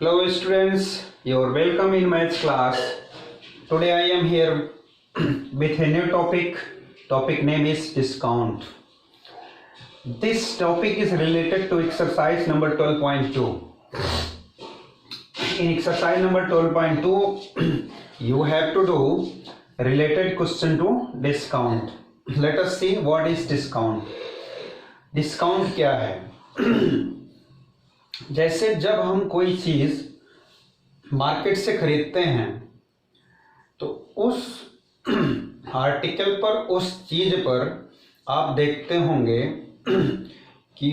Hello students, you're welcome in maths class. Today I am here with a new topic. Topic name is discount. This topic is related to exercise number 12.2. In exercise number 12.2, you have to do related question to discount. Let us see what is discount. Discount क्या है? जैसे जब हम कोई चीज market से खरीदते हैं तो उस आर्टिकल पर, उस चीज पर आप देखते होंगे कि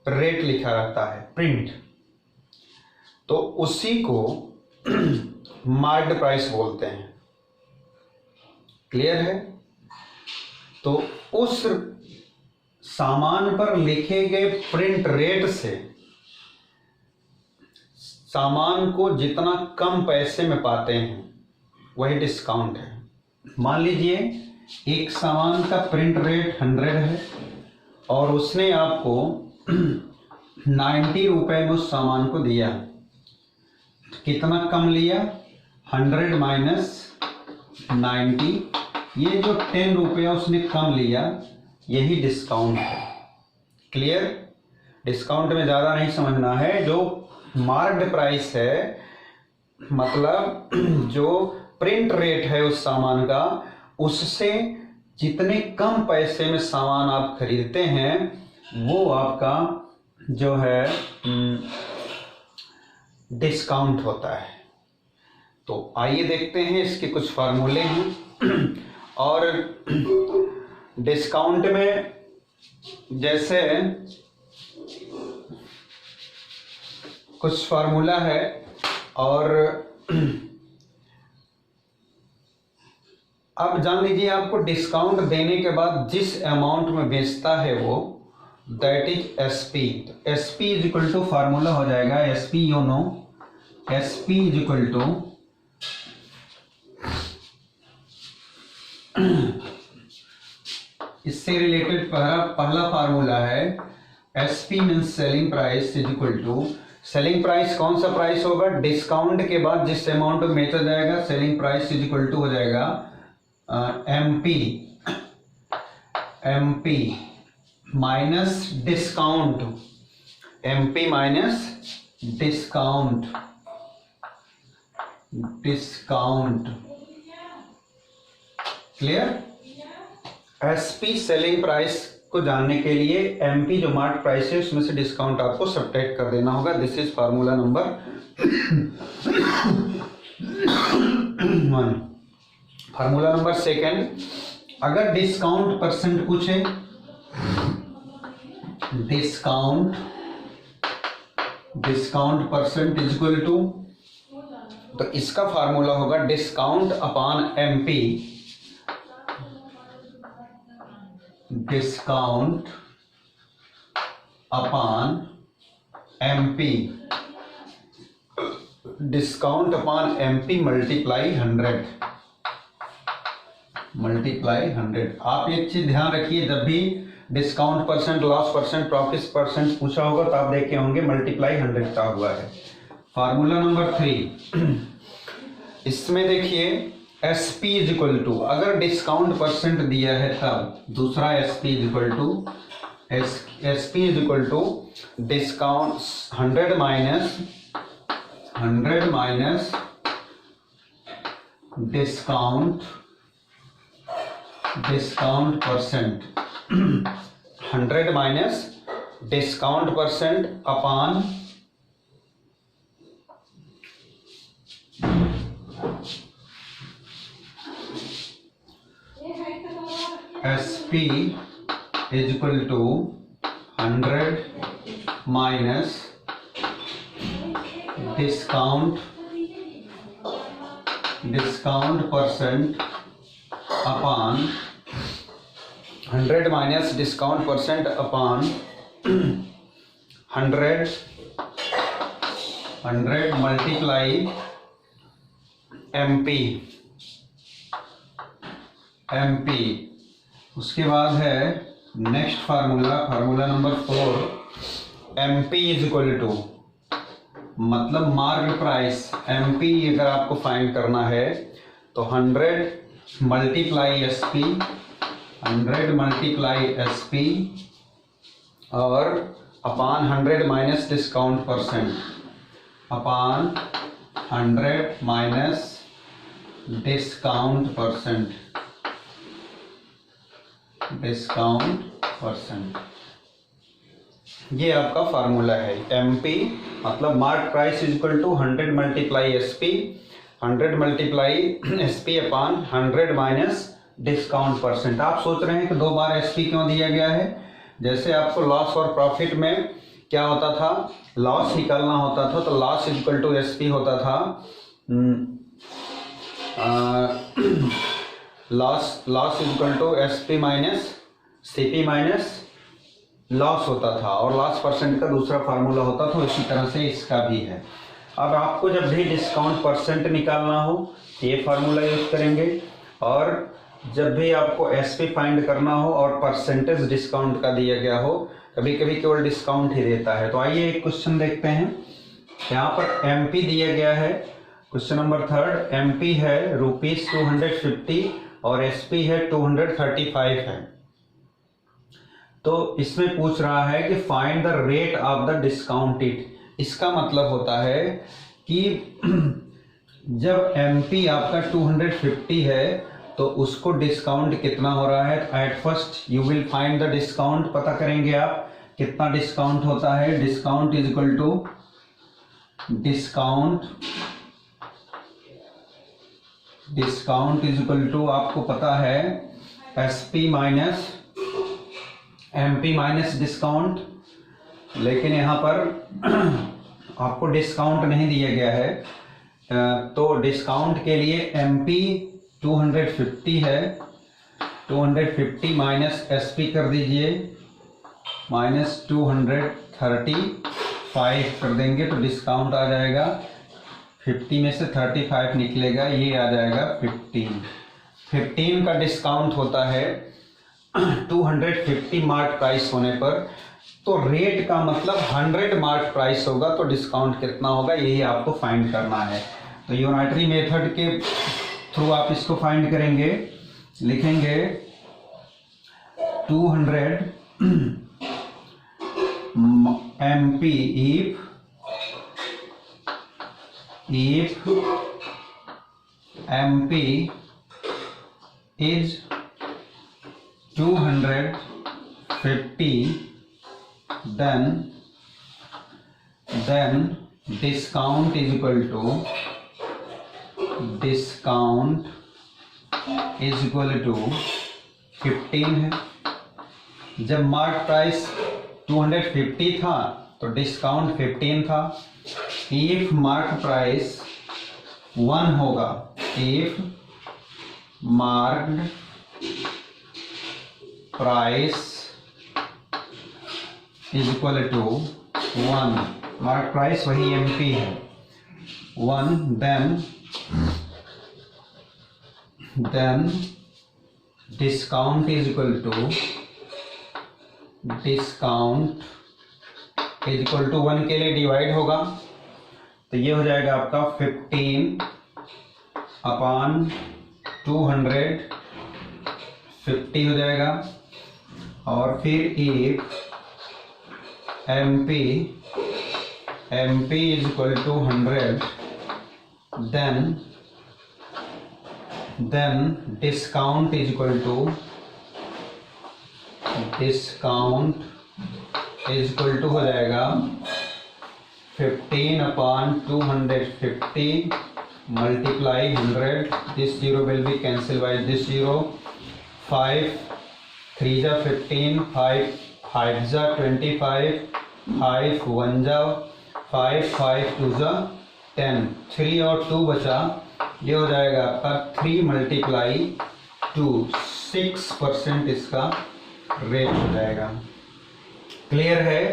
रेट लिखा रहता है, प्रिंट, तो उसी को मार्क्ड प्राइस बोलते हैं। क्लियर है? तो उस सामान पर लिखे गए प्रिंट रेट से सामान को जितना कम पैसे में पाते हैं वही डिस्काउंट है। मान लीजिए एक सामान का प्रिंट रेट 100 है और उसने आपको 90 रुपए में उस सामान को दिया। कितना कम लिया? 100 माइनस 90, ये जो 10 रुपया उसने कम लिया, यही डिस्काउंट है। क्लियर? डिस्काउंट में ज़्यादा नहीं समझना है। जो मार्क्ड प्राइस है, मतलब जो प्रिंट रेट है उस सामान का, उससे जितने कम पैसे में सामान आप खरीदते हैं वो आपका जो है डिस्काउंट होता है। तो आइए देखते हैं, इसके कुछ फार्मूले हैं। और डिस्काउंट में जैसे कुछ फार्मूला है, और अब जान लीजिए आपको डिस्काउंट देने के बाद जिस अमाउंट में बेचता है वो, that is SP. SP is equal to formula हो जाएगा, SP you know, SP is equal to इससे रिलेटेड पहला फार्मूला है SP means selling price is equal to, selling price कौन सा प्राइस होगा? डिस्काउंट के बाद जिस अमाउंट में बेचा जाएगा, selling price is equal to हो जाएगा MP, MP minus discount, MP minus discount, discount. Clear? SP selling price को जानने के लिए एमपी जो मार्क प्राइस है उसमें से डिस्काउंट आपको सब्ट्रैक्ट कर देना होगा। This is formula number 1। Formula number 2, अगर डिस्काउंट परसेंट पूछे, discount, discount percent is equal to, तो इसका फार्मूला होगा discount upon MP, discount upon MP, discount upon MP multiply 100, multiply 100। आप एक चीज ध्यान रखिए, जब भी discount percent, loss percent, profit percent पूछा होगा तो आप देखे होंगे मल्टीप्लाई 100 का हुआ है। फार्मूला नंबर 3, इसमें देखिए S P is equal to, अगर डिस्काउंट परसेंट दिया है तब दूसरा S P is equal to, S P is equal to discount 100 minus, 100 minus discount, discount percent, 100 minus discount percent upon SP is equal to 100 minus discount, discount percent upon 100 minus discount percent upon 100 multiply MP, MP। उसके बाद है next formula, formula number 4, M P is equal to मतलब mark price MP अगर आपको find करना है तो 100 multiply SP, 100 multiply SP और upon 100 minus discount percent, upon 100 minus discount percent, discount percent. ये आपका फार्मूला है। एमपी मतलब mark price is equal to 100 multiply SP, 100 multiply SP upon 100 minus discount percent. आप सोच रहे हैं कि 2 बार एसपी क्यों दिया गया है? जैसे आपको लॉस और प्रॉफिट में क्या होता था, लॉस निकालना होता था तो loss is equal to SP होता था, loss is equal to SP minus CP minus loss होता था, और लॉस परसेंट का दूसरा फार्मूला होता था। इसी तरह से इसका भी है। अब आपको जब भी डिस्काउंट परसेंट निकालना हो ये फार्मूला यूज करेंगे, और जब भी आपको एसपी फाइंड करना हो और परसेंटेज डिस्काउंट का दिया गया हो, कभी कभी केवल डिस्काउंट ही देता है। तो आइए एक क्वेश्चन देखते हैं। यहाँ पर एमपी दिया गया है, क्वेश्चन नंबर 3 एमपी है ₹250 और एसपी है 235 है। तो इसमें पूछ रहा है कि find the rate of the discounted. इसका मतलब होता है कि जब एमपी आपका 250 है तो उसको डिस्काउंट कितना हो रहा है। At first you will find the discount, पता करेंगे आप कितना डिस्काउंट होता है। Discount is equal to discount is equal to आपको पता है SP minus MP minus discount, लेकिन यहाँ पर आपको डिस्काउंट नहीं दिया गया है। तो डिस्काउंट के लिए एमपी 250 है, 250 माइनस एसपी कर दीजिए, माइनस 235 कर देंगे तो डिस्काउंट आ जाएगा 50 में से 35 निकलेगा, ये आ जाएगा 15 का डिस्काउंट होता है 250 मार्क प्राइस होने पर। तो रेट का मतलब 100 मार्क प्राइस होगा तो डिस्काउंट कितना होगा, यही आपको फाइंड करना है। तो यूनाइटरी मेथड के थ्रू आप इसको फाइंड करेंगे। लिखेंगे 200 MP if MP is 250 then discount is equal to 15 है। जब मार्क प्राइस 250 था तो डिस्काउंट 15 था। इफ मार्क प्राइस 1 होगा, if marked price is equal to 1, mark price वही एमपी है 1, then discount is equal to 1 के लिए डिवाइड होगा तो ये हो जाएगा आपका 15 अपान 250 हो जाएगा। और फिर if MP is equal to 100 then discount is equal to हो जाएगा 15 upon 250 multiply 100, this 0 will be cancelled by this 0, 5 3 जा 15, 5 5 जा 25, 5 1 जा 5, 5 2 जा 10, 3 और 2 बचा, ये हो जाएगा आपका 3 मल्टीप्लाई 2, 6% इसका रेट हो जाएगा। क्लियर है?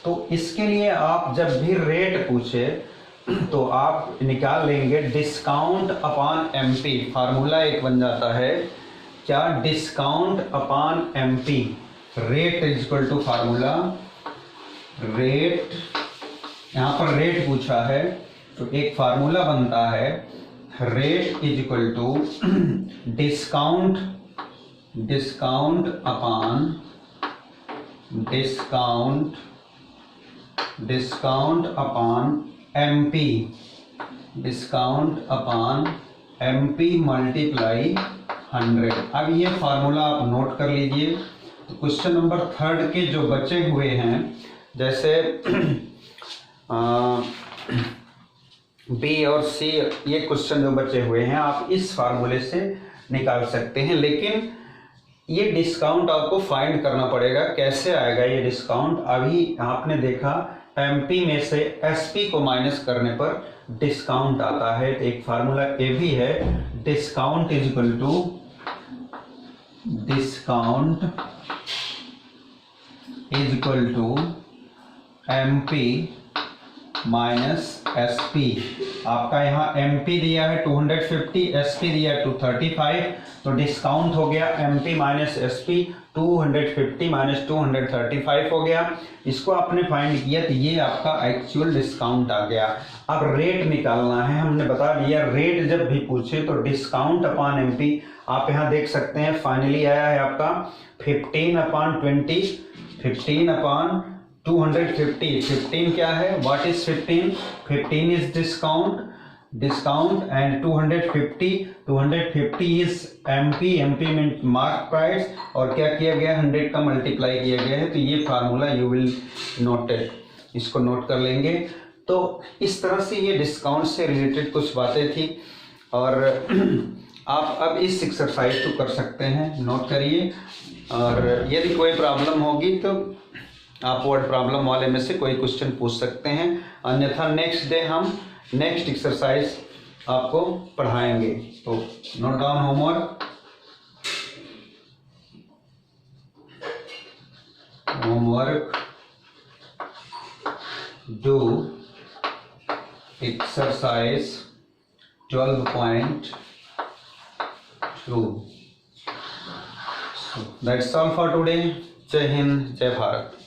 तो इसके लिए आप जब भी रेट पूछे तो आप निकाल लेंगे डिस्काउंट अपॉन एमपी। फार्मूला एक बन जाता है क्या, discount upon MP. Rate is equal to formula rate यहाँ पर रेट पूछा है तो एक फार्मूला बनता है, rate is equal to discount upon MP multiply 100। अब ये फार्मूला आप नोट कर लीजिए। तो क्वेश्चन नंबर 3 के जो बचे हुए हैं, जैसे बी और सी, ये क्वेश्चन जो बचे हुए हैं आप इस फार्मूले से निकाल सकते हैं, लेकिन ये डिस्काउंट आपको फाइंड करना पड़ेगा। कैसे आएगा ये डिस्काउंट? अभी आपने देखा एमपी में से एसपी को माइनस करने पर डिस्काउंट आता है। तो एक फार्मूला ये भी है, discount is equal to MP minus SP. आपका यहाँ एमपी दिया है 250, एसपी दिया है 235, तो डिस्काउंट हो गया एमपी माइनस एसपी 250 माइनस 235 हो गया। इसको आपने फाइंड किया तो ये आपका एक्चुअल डिस्काउंट आ गया। अब रेट निकालना है, हमने बता दिया रेट जब भी पूछे तो डिस्काउंट अपॉन एमपी। आप यहाँ देख सकते हैं फाइनली आया है आपका 15/20, 15/250। 15 क्या है? What is 15? 15 is discount and 250 is MP mean mark price, और क्या किया गया 100 का मल्टीप्लाई किया गया है। तो ये फार्मूला यू विल नोटेड, इसको नोट कर लेंगे। तो इस तरह से ये डिस्काउंट से रिलेटेड कुछ बातें थी, और आप अब इस एक्सरसाइज को कर सकते हैं, नोट करिए। और यदि कोई प्रॉब्लम होगी तो आप वर्ड प्रॉब्लम वाले में से कोई क्वेश्चन पूछ सकते हैं, अन्यथा नेक्स्ट डे हम नेक्स्ट एक्सरसाइज आपको पढ़ाएंगे। तो note down homework do exercise 12.2। That's all for today. जय हिंद, जय भारत।